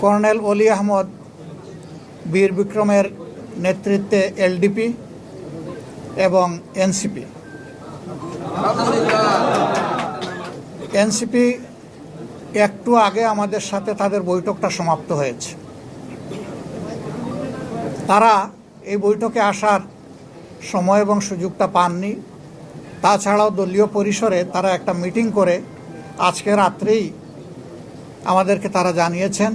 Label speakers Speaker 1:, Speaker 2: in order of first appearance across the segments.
Speaker 1: Colonel অলি আহমদ বীর বিক্রমের নেতৃত্বে এলডিপি এবং এনসিপি একটু আগে আমাদের সাথে তাদের বৈঠকটা সমাপ্ত হয়েছে। তারা এই বৈঠকে আসার সময় এবং সুযোগটা পাননি। তাছাড়াও দলীয় পরিসরে তারা একটা মিটিং করে আজকে রাত্রেই আমাদেরকে তারা জানিয়েছেন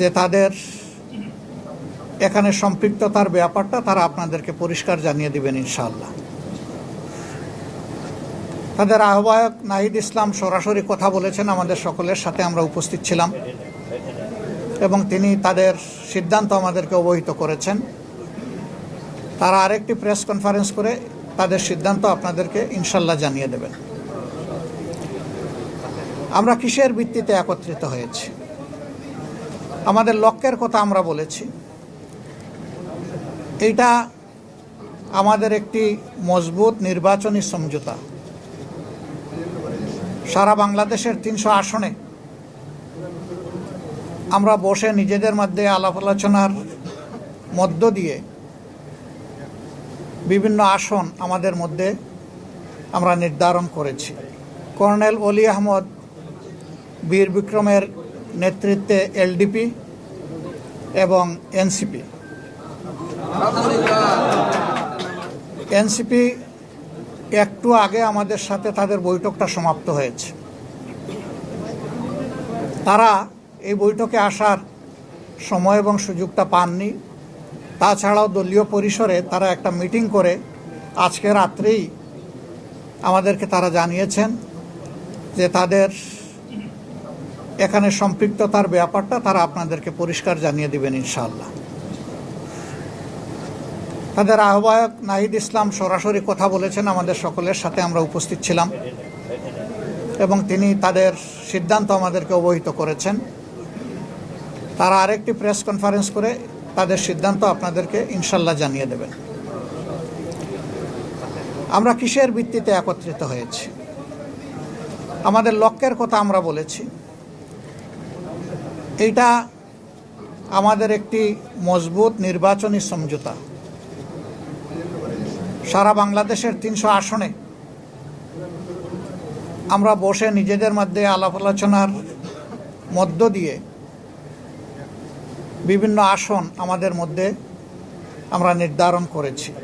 Speaker 1: যে তাদের এখানে সম্পৃক্ততার ব্যাপারটা তারা আপনাদেরকে পরিষ্কার জানিয়ে দিবেন ইনশাআল্লাহ। তাদের আহ্বায়ক নাহিদ ইসলাম সরাসরি কথা বলেছেন, আমাদের সকলের সাথে আমরা উপস্থিত ছিলাম এবং তিনি তাদের সিদ্ধান্ত আমাদেরকে অবহিত করেছেন। তারা আরেকটি প্রেস কনফারেন্স করে তাদের সিদ্ধান্ত আপনাদেরকে ইনশাল্লাহ জানিয়ে দেবেন। আমরা কিসের ভিত্তিতে একত্রিত হয়েছি, আমাদের লক্ষ্যের কথা আমরা বলেছি। এইটা আমাদের একটি মজবুত নির্বাচনী সমঝোতা। সারা বাংলাদেশের ৩০০ আসনে আমরা বসে নিজেদের মধ্যে আলাপ আলোচনার মধ্য দিয়ে বিভিন্ন আসন আমাদের মধ্যে আমরা নির্ধারণ করেছি। কর্নেল অলি আহমদ বীর বিক্রমের নেতৃত্বে এলডিপি এবং এনসিপি একটু আগে আমাদের সাথে তাদের বৈঠকটা সমাপ্ত হয়েছে। তারা এই বৈঠকে আসার সময় এবং সুযোগটা পাননি। তাছাড়াও দলীয় পরিসরে তারা একটা মিটিং করে আজকে রাত্রেই আমাদেরকে তারা জানিয়েছেন যে তাদের এখানে সম্পৃক্ততার ব্যাপারটা তারা আপনাদেরকে পরিষ্কার জানিয়ে দিবেন ইনশাআল্লাহ। তাদের আহ্বায়ক নাহিদ ইসলাম সরাসরি কথা বলেছেন, আমাদের সকলের সাথে আমরা উপস্থিত ছিলাম এবং তিনি তাদের সিদ্ধান্ত আমাদেরকে অবহিত করেছেন। তারা আরেকটি প্রেস কনফারেন্স করে তাদের সিদ্ধান্ত আপনাদেরকে ইনশাল্লাহ জানিয়ে দেবেন। আমরা কিসের ভিত্তিতে একত্রিত হয়েছি, আমাদের লক্ষ্যের কথা আমরা বলেছি। এইটা আমাদের একটি মজবুত নির্বাচনী সমঝোতা। সারা বাংলাদেশের ৩০০ আসনে আমরা বসে নিজেদের মধ্যে আলাপ আলোচনার মধ্য দিয়ে বিভিন্ন আসন আমাদের মধ্যে আমরা নির্ধারণ করেছি।